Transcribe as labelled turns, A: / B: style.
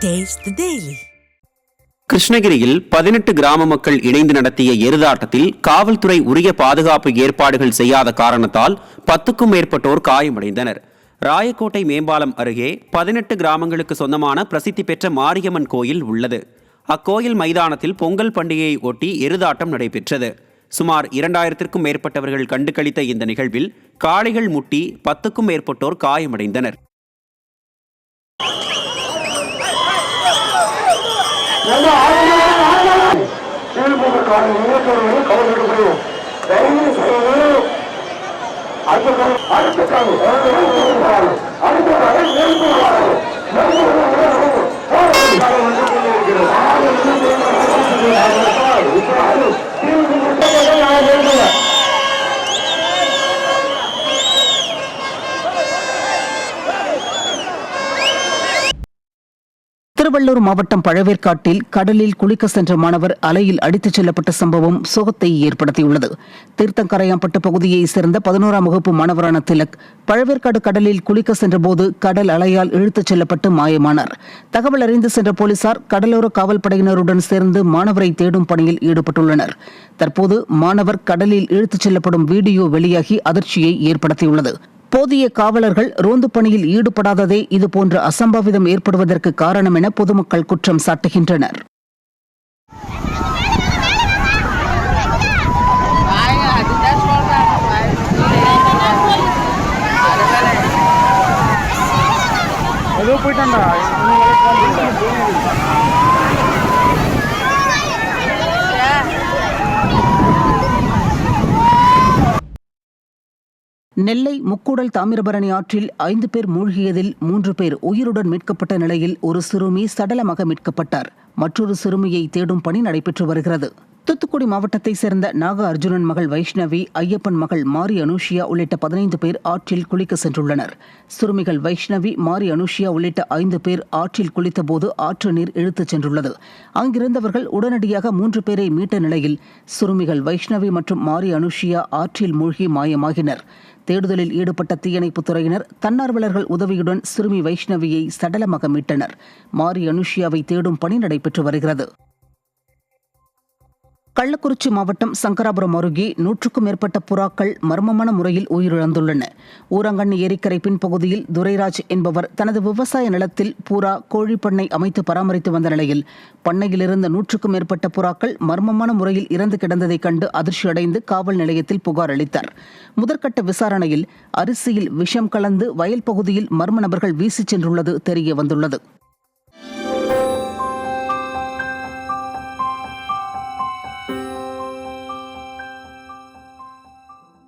A: Taste the Daily.
B: கிருஷ்ணகிரியில் 18 கிராம மக்கள் இணைந்து நடத்திய எருதாட்டத்தில் காவல்துறை உரிய பாதுகாப்பு ஏற்பாடுகள் செய்யாத காரணத்தால் 10க்கும் மேற்பட்டோர் காயமடைந்தனர். ராயக்கோட்டை மேம்பாலம் அருகே 18 கிராமங்களுக்கு சொந்தமான பிரசித்தி பெற்ற மாரியம்மன் கோயில் உள்ளது. அக்கோயில் மைதானத்தில் பொங்கல் பண்டிகையை ஒட்டி எருதாட்டம் நடைபெற்றது. சுமார் 2000க்கும் மேற்பட்டவர்கள் கண்டுகளித்த இந்த நிகழ்வில் காளைகள் முட்டி 10க்கும் மேற்பட்டோர் காயமடைந்தனர்.
C: திருவள்ளூர் மாவட்டம் பழவேற்காட்டில் கடலில் குளிக்க சென்ற மாணவர் அலையில் அடித்துச் செல்லப்பட்ட சம்பவம் சோகத்தை ஏற்படுத்தியுள்ளது. தீர்த்தங்கரையாம்பட்டு பகுதியைச் சேர்ந்த 11ஆம் வகுப்பு மாணவரான திலக் பழவேற்காடு கடலில் குளிக்க சென்றபோது கடல் அலையால் இழுத்துச் செல்லப்பட்டு மாயமானார். தகவல் அறிந்து சென்ற போலீசார் கடலோர காவல்படையினருடன் சேர்ந்து மாணவரை தேடும் பணியில் ஈடுபட்டுள்ளனர். தற்போது மாணவர் கடலில் இழுத்துச் செல்லப்படும் வீடியோ வெளியாகி அதிர்ச்சியை ஏற்படுத்தியுள்ளது. போதிய காவலர்கள் ரோந்து பணியில் ஈடுபடாததே இதுபோன்ற அசம்பாவிதம் ஏற்படுவதற்கு காரணம் என பொதுமக்கள் குற்றம் சாட்டுகின்றனர். நெல்லை முக்கூடல் தாமிரபரணி ஆற்றில் 5 பேர் மூழ்கியதில் 3 பேர் உயிருடன் மீட்கப்பட்ட நிலையில் ஒரு சிறுமி சடலமாக மீட்கப்பட்டார். மற்றொரு சிறுமியை தேடும் பணி நடைபெற்று வருகிறது. தூத்துக்குடி மாவட்டத்தைச் சேர்ந்த நாக அர்ஜுனன் மகள் வைஷ்ணவி, ஐயப்பன் மகள் மாரி அனுஷியா உள்ளிட்ட 15 பேர் ஆற்றில் குளிக்க சென்றுள்ளனர். சிறுமிகள் வைஷ்ணவி, மாரி அனுஷியா உள்ளிட்ட 5 பேர் ஆற்றில் குளித்தபோது ஆற்று நீர் இழுத்துச் சென்றுள்ளது. அங்கிருந்தவர்கள் உடனடியாக 3 பேரை மீட்ட நிலையில் சிறுமிகள் வைஷ்ணவி மற்றும் மாரி அனுஷியா ஆற்றில் மூழ்கி மாயமாகினர். தேடுதலில் ஈடுபட்ட தீயணைப்புத் துறையினர் தன்னார்வலர்கள் உதவியுடன் சிறுமி வைஷ்ணவியை சடலமாக மீட்டனர். மாரி அனுஷியாவை தேடும் பணி நடைபெற்று வருகிறது. கள்ளக்குறிச்சி மாவட்டம் சங்கராபுரம் அருகே 100க்கும் மேற்பட்ட புறாக்கள் மர்மமான முறையில் உயிரிழந்துள்ளன. ஊரங்கண்ணி ஏரிக்கரை பின்பகுதியில் துரைராஜ் என்பவர் தனது விவசாய நிலத்தில் புறா, கோழி பண்ணை அமைத்து பராமரித்து வந்த நிலையில் பண்ணையிலிருந்த 100க்கும் மேற்பட்ட புறாக்கள் மர்மமான முறையில் இறந்து கிடந்ததைக் கண்டு அதிர்ச்சியடைந்து காவல் நிலையத்தில் புகார் அளித்தார். முதற்கட்ட விசாரணையில் அரிசியில் விஷம் கலந்து வயல் பகுதியில் மர்ம நபர்கள் வீசிச் சென்றுள்ளது தெரிய வந்துள்ளது.